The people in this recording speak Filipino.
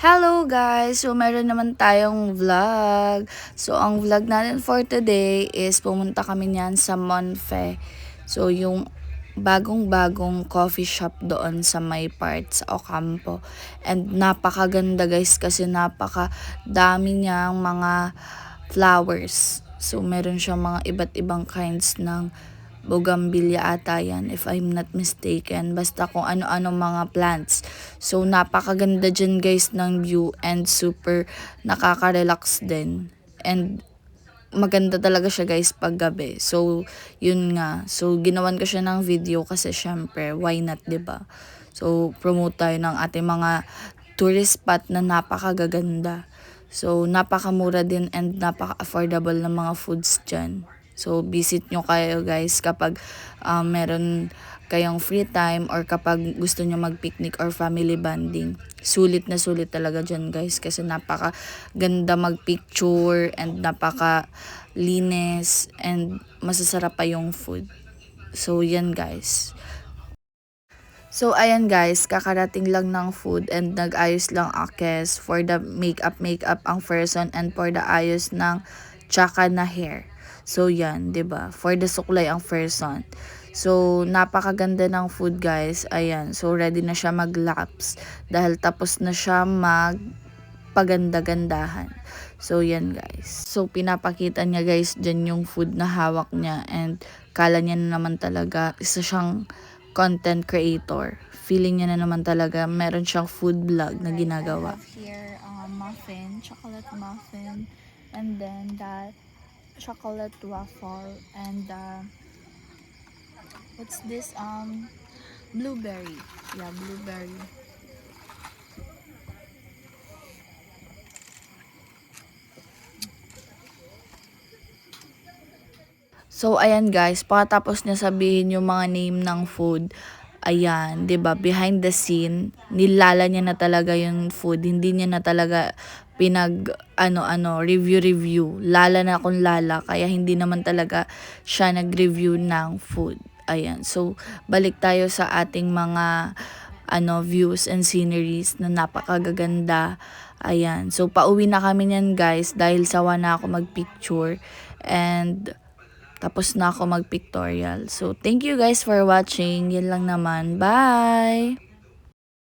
Hello guys! So meron naman tayong vlog. So ang vlog natin for today is pumunta kami niyan sa Monfe. So yung bagong-bagong coffee shop doon sa may part sa Ocampo. And napakaganda guys kasi napakadami niyang mga flowers. So meron siyang mga iba't ibang kinds ng bougainvillea ata yan, if I'm not mistaken. Basta kung ano-ano mga plants. So, napakaganda dyan guys ng view and super nakaka-relax din. And maganda talaga siya guys pag gabi. So, yun nga. So, ginawan ko siya ng video kasi syempre, why not, 'di ba? So, promote tayo ng ating mga tourist spot na napakagaganda. So, napakamura din and napaka-affordable ng mga foods dyan. So, visit nyo kayo guys kapag meron kayong free time or kapag gusto nyo mag-picnic or family bonding. Sulit na sulit talaga dyan guys kasi napaka ganda mag-picture and napaka linis and masasarap pa yung food. So, yan guys. So, ayan guys, kakarating lang ng food and nag-ayos lang akes for the makeup ang person and for the ayos ng tsaka na hair. So, yan, 'di ba? For the suklay ang person. So, napakaganda ng food guys. Ayan, so ready na siya mag-laps dahil tapos na siya magpaganda-gandahan. So, yan guys. So, pinapakita niya guys dyan yung food na hawak niya and kala niya na naman talaga isa siyang content creator. Feeling niya na naman talaga meron siyang food vlog na ginagawa. I have here muffin, chocolate muffin, and then that chocolate waffle, and what's this? Blueberry. Yeah, blueberry. So, ayan guys, pagkatapos niya sabihin yung mga name ng food, ayan, 'di ba behind the scene, nilala niya na talaga yung food, hindi niya na talaga review. Lala na kung lala, kaya hindi naman talaga siya nag-review ng food. Ayan, so, balik tayo sa ating mga views and sceneries na napakagaganda. Ayan, so pauwi na kami niyan guys dahil sawa na ako magpicture and tapos na ako mag-pictorial. So, thank you guys for watching. Yan lang naman. Bye!